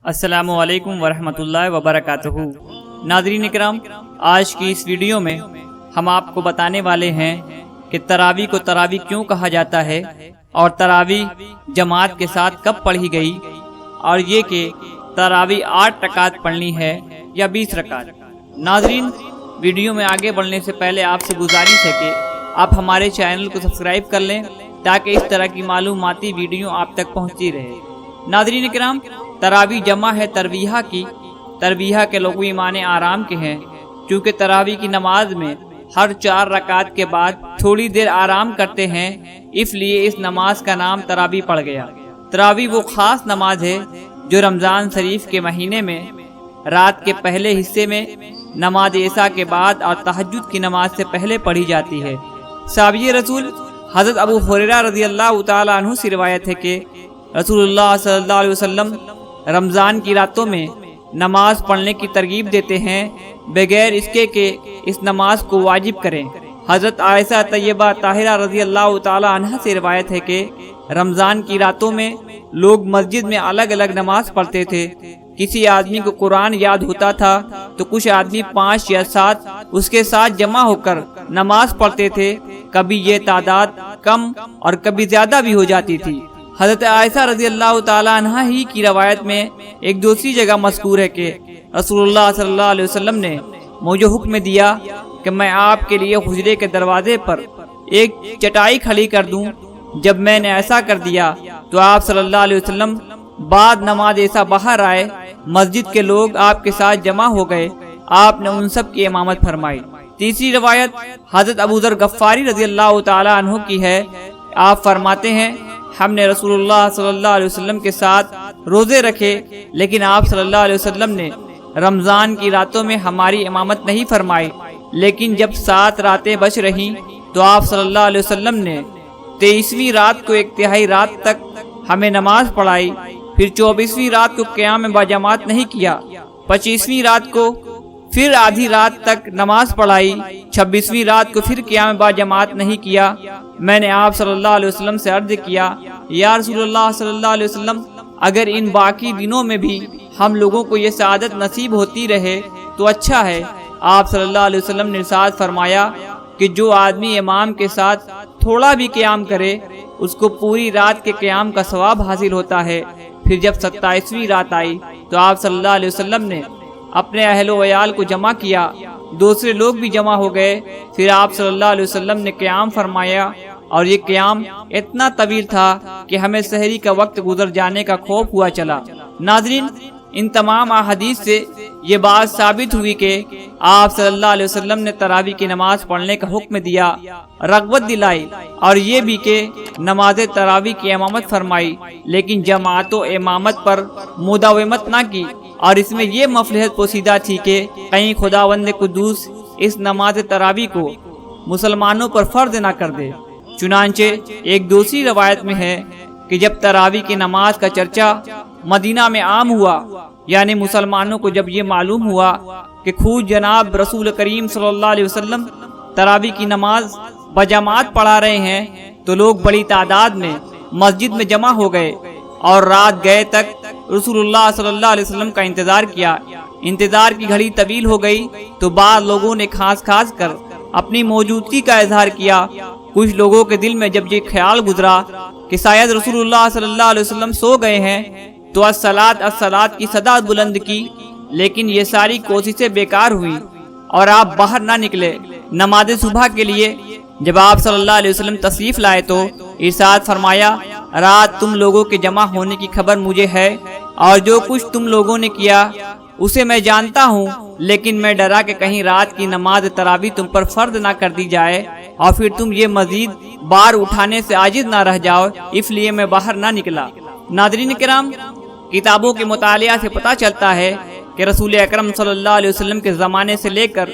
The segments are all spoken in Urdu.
السلام علیکم ورحمۃ اللہ وبرکاتہ۔ ناظرین اکرام، آج کی اس ویڈیو میں ہم آپ کو بتانے والے ہیں کہ تراویح کو تراویح کیوں کہا جاتا ہے اور تراویح جماعت کے ساتھ کب پڑھی گئی، اور یہ کہ تراویح 8 رکعت پڑھنی ہے یا 20 رکعت۔ ناظرین، ویڈیو میں آگے بڑھنے سے پہلے آپ سے گزارش ہے کہ آپ ہمارے چینل کو سبسکرائب کر لیں تاکہ اس طرح کی معلوماتی ویڈیو آپ تک پہنچتی رہے۔ ناظرین اکرام، تراویح جمع ہے ترویحہ کی۔ ترویحہ کے لغوی معنی آرام کے ہیں، چونکہ تراویح کی نماز میں ہر 4 رکعت کے بعد تھوڑی دیر آرام کرتے ہیں، اس لیے اس نماز کا نام تراویح پڑ گیا۔ تراویح وہ خاص نماز ہے جو رمضان شریف کے مہینے میں رات کے پہلے حصے میں نماز عشاء کے بعد اور تہجد کی نماز سے پہلے پڑھی جاتی ہے۔ صحابی رسول حضرت ابو ہریرہ رضی اللہ تعالیٰ عنہ سے روایت ہے کہ رسول اللہ صلی اللہ علیہ وسلم رمضان کی راتوں میں نماز پڑھنے کی ترغیب دیتے ہیں بغیر اس کے کہ اس نماز کو واجب کریں۔ حضرت عائشہ طیبہ طاہرہ رضی اللہ تعالی عنہ سے روایت ہے کہ رمضان کی راتوں میں لوگ مسجد میں الگ الگ نماز پڑھتے تھے۔ کسی آدمی کو قرآن یاد ہوتا تھا تو کچھ آدمی 5 یا 7 اس کے ساتھ جمع ہو کر نماز پڑھتے تھے۔ کبھی یہ تعداد کم اور کبھی زیادہ بھی ہو جاتی تھی۔ حضرت عائشہ رضی اللہ تعالیٰ عنہ ہی کی روایت میں ایک دوسری جگہ مذکور ہے کہ رسول اللہ صلی اللہ علیہ وسلم نے مجھے حکم دیا کہ میں آپ کے لیے حجرے کے دروازے پر ایک چٹائی کھڑی کر دوں۔ جب میں نے ایسا کر دیا تو آپ صلی اللہ علیہ وسلم بعد نماز عشاء باہر آئے، مسجد کے لوگ آپ کے ساتھ جمع ہو گئے، آپ نے ان سب کی امامت فرمائی۔ تیسری روایت حضرت ابو ذر غفاری رضی اللہ تعالیٰ عنہ کی ہے۔ آپ فرماتے ہیں ہم نے رسول اللہ صلی اللہ علیہ وسلم کے ساتھ روزے رکھے، لیکن آپ صلی اللہ علیہ وسلم نے رمضان کی راتوں میں ہماری امامت نہیں فرمائی، لیکن جب 7 راتیں بچ رہیں تو آپ صلی اللہ علیہ وسلم نے 23ویں رات کو 1 تہائی رات تک ہمیں نماز پڑھائی، پھر 24ویں رات کو قیام باجماعت نہیں کیا، 25ویں رات کو پھر آدھی رات تک نماز پڑھائی، 26ویں رات کو پھر قیام باجماعت نہیں کیا۔ میں نے آپ صلی اللہ علیہ وسلم سے عرض کیا، یا رسول اللہ صلی اللہ علیہ وسلم، اگر ان باقی دنوں میں بھی ہم لوگوں کو یہ سعادت نصیب ہوتی رہے تو اچھا ہے۔ آپ صلی اللہ علیہ وسلم نے ارشاد فرمایا کہ جو آدمی امام کے ساتھ تھوڑا بھی قیام کرے اس کو پوری رات کے قیام کا ثواب حاصل ہوتا ہے۔ پھر جب 27ویں رات آئی تو آپ صلی اللہ علیہ وسلم نے اپنے اہل و عیال کو جمع کیا، دوسرے لوگ بھی جمع ہو گئے، پھر آپ صلی اللہ علیہ وسلم نے قیام فرمایا، اور یہ قیام اتنا طویل تھا کہ ہمیں سحری کا وقت گزر جانے کا خوف ہوا چلا۔ ناظرین، ان تمام احادیث سے یہ بات ثابت ہوئی کہ آپ صلی اللہ علیہ وسلم نے تراویح کی نماز پڑھنے کا حکم دیا، رغبت دلائی، اور یہ بھی کہ نماز تراویح کی امامت فرمائی، لیکن جماعت و امامت پر مداومت نہ کی، اور اس میں یہ مصلحت پوشیدہ تھی کہ کہیں خداوند قدوس اس نماز تراویح کو مسلمانوں پر فرض نہ کر دے۔ چنانچہ ایک دوسری روایت میں ہے کہ جب تراویح کی نماز کا چرچا مدینہ میں عام ہوا، یعنی مسلمانوں کو جب یہ معلوم ہوا کہ خود جناب رسول کریم صلی اللہ علیہ وسلم تراویح کی نماز بجماعت پڑھا رہے ہیں، تو لوگ بڑی تعداد میں مسجد میں جمع ہو گئے اور رات گئے تک رسول اللہ صلی اللہ علیہ وسلم کا انتظار کیا۔ انتظار کی گھڑی طویل ہو گئی تو بعض لوگوں نے کھانس کھانس کر اپنی موجودگی کا اظہار کیا۔ کچھ لوگوں کے دل میں جب یہ خیال گزرا کہ شاید رسول اللہ صلی اللہ علیہ وسلم سو گئے ہیں تو الصلاۃ الصلاۃ کی صدا بلند کی، لیکن یہ ساری کوششیں بیکار ہوئی اور آپ باہر نہ نکلے نماز صبح کے لیے۔ جب آپ صلی اللہ علیہ وسلم تشریف لائے تو ارشاد فرمایا، رات تم لوگوں کے جمع ہونے کی خبر مجھے ہے، اور جو کچھ تم لوگوں نے کیا اسے میں جانتا ہوں، لیکن میں ڈرا کہ کہیں رات کی نماز تراویح تم پر فرض نہ کر دی جائے اور پھر تم یہ مزید بار اٹھانے سے عاجز نہ رہ جاؤ، اس لیے میں باہر نہ نکلا۔ ناظرین کرام، کتابوں کے مطالعہ سے پتہ چلتا ہے کہ رسول اکرم صلی اللہ علیہ وسلم کے زمانے سے لے کر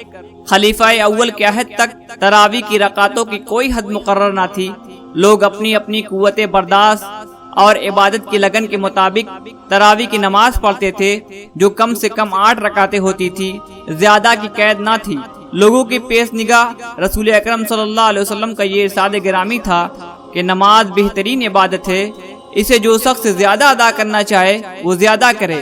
خلیفہ اول کے عہد تک تراویح کی رکعتوں کی کوئی حد مقرر نہ تھی۔ لوگ اپنی اپنی قوت برداشت اور عبادت کی لگن کے مطابق تراویح کی نماز پڑھتے تھے، جو کم سے کم 8 رکعتیں ہوتی تھی، زیادہ کی قید نہ تھی۔ لوگوں کی پیش نگاہ رسول اکرم صلی اللہ علیہ وسلم کا یہ ارشاد گرامی تھا کہ نماز بہترین عبادت ہے، اسے جو شخص زیادہ ادا کرنا چاہے وہ زیادہ کرے۔